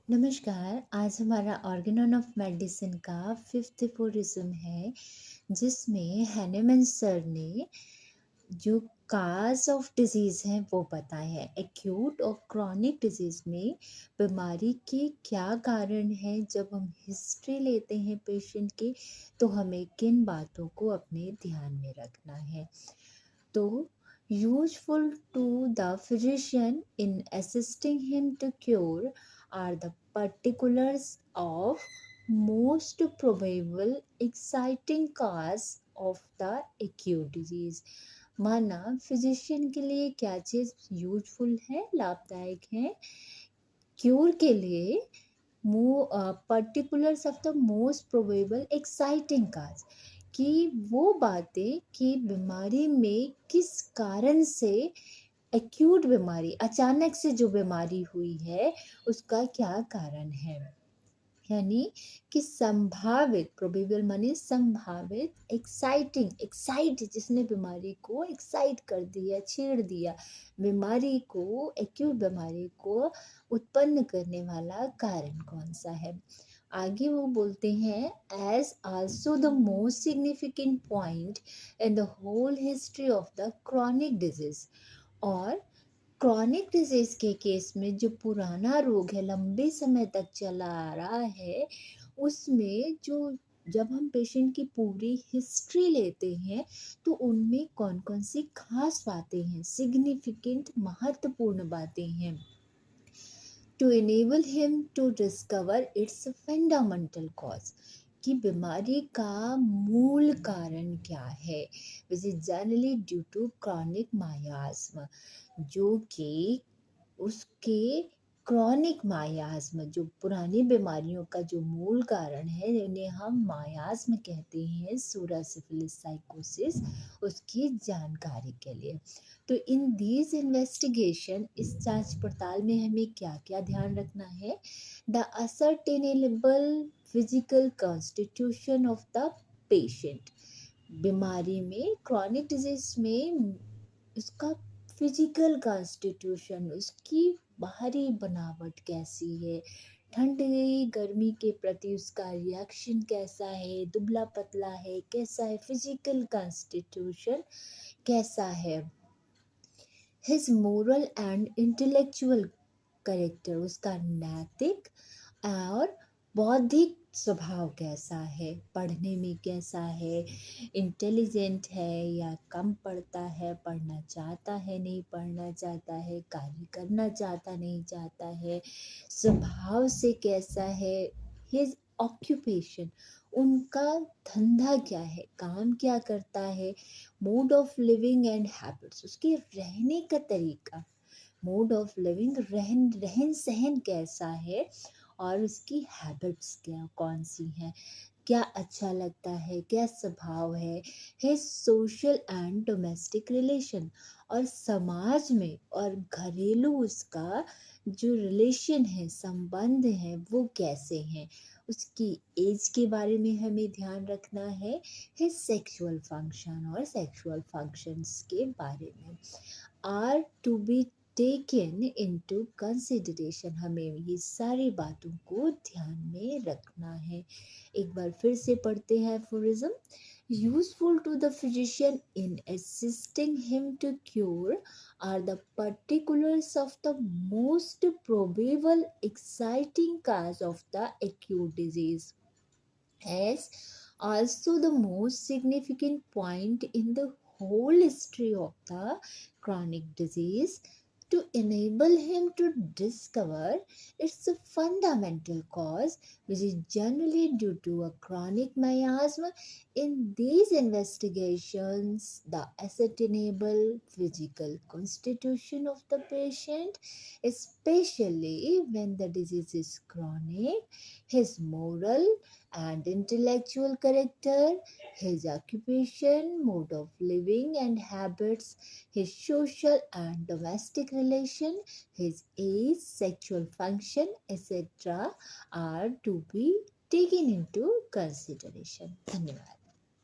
नमस्कार। आज हमारा ऑर्गेनॉन ऑफ मेडिसिन का फिफ्थ एफोरिज्म है, जिसमें हैनेमन सर ने जो काज ऑफ डिजीज है वो बताए हैं। एक्यूट और क्रॉनिक डिजीज में बीमारी के क्या कारण है। जब हम हिस्ट्री लेते हैं पेशेंट की, तो हमें किन बातों को अपने ध्यान में रखना है। तो useful to the physician in assisting him to cure are the particulars of most probable exciting cause of the acute disease। माना फिजिशियन के लिए क्या चीज़ यूजफुल है, लाभदायक है क्योर के लिए। Particulars of the most probable exciting cause, कि वो बातें कि बीमारी में किस कारण से, एक्यूट बीमारी अचानक से जो बीमारी हुई है उसका क्या कारण है। यानी कि संभावित, प्रोबेबल माने संभावित, एक्साइटिंग, एक्साइट जिसने बीमारी को एक्साइट कर दिया, छेड़ दिया, बीमारी को, एक्यूट बीमारी को उत्पन्न करने वाला कारण कौन सा है। आगे वो बोलते हैं, as also the most significant point in the whole history of the chronic disease. और क्रॉनिक डिजीज के केस में जो पुराना रोग है, लंबे समय तक चला आ रहा है, उसमें जो जब हम पेशेंट की पूरी हिस्ट्री लेते हैं तो उनमें कौन कौन सी खास बातें हैं, सिग्निफिकेंट, महत्वपूर्ण बातें हैं, to enable him to discover its fundamental cause, कि बीमारी का मूल कारण क्या है। Which is generally due to chronic miasm, जो कि उसके क्रॉनिक मायास्म, जो पुरानी बीमारियों का जो मूल कारण है, जिन्हें हम मायास्म कहते हैं, सूरा सिफिलिस साइकोसिस, उसकी जानकारी के लिए। तो इन दीज इन्वेस्टिगेशन, इस जांच पड़ताल में हमें क्या क्या ध्यान रखना है। The ascertainable physical constitution of the patient, बीमारी में, क्रॉनिक डिजीज में उसका फिजिकल कॉन्स्टिट्यूशन, उसकी बाहरी बनावट कैसी है, ठंड गर्मी के प्रति उसका रिएक्शन कैसा है, दुबला पतला है, कैसा है, फिजिकल कॉन्स्टिट्यूशन कैसा है। His moral and intellectual character, उसका नैतिक और बौद्धिक स्वभाव कैसा है, पढ़ने में कैसा है, इंटेलिजेंट है या कम पढ़ता है, पढ़ना चाहता है नहीं पढ़ना चाहता है, कार्य करना चाहता नहीं चाहता है, स्वभाव से कैसा है। हिज ऑक्यूपेशन, उनका धंधा क्या है, काम क्या करता है। Mode of living and habits, उसके रहने का तरीका, मोड ऑफ लिविंग, रहन सहन कैसा है, और उसकी हैबिट्स क्या, कौन सी हैं, क्या अच्छा लगता है, क्या स्वभाव है। His social and domestic relation, और समाज में और घरेलू उसका जो रिलेशन है, संबंध है, वो कैसे हैं। उसकी एज के बारे में हमें ध्यान रखना है। हिज सेक्सुअल फंक्शन, और सेक्सुअल फंक्शंस के बारे में are to be taken into consideration, हमें ये सारी बातों को ध्यान में रखना है। एक बार फिर से पढ़ते हैं aphorism. Useful to the physician in assisting him to cure are the particulars of the most probable exciting cause of the acute disease, as also the most significant point in the whole history of the chronic disease, to enable him to discover its fundamental cause, which is generally due to a chronic miasm. In these investigations, the ascertainable physical constitution of the patient, especially when the disease is chronic, his moral and intellectual character, his occupation, mode of living and habits, his social and domestic relation, his age, sexual function, etc. are to be taken into consideration. धन्यवाद।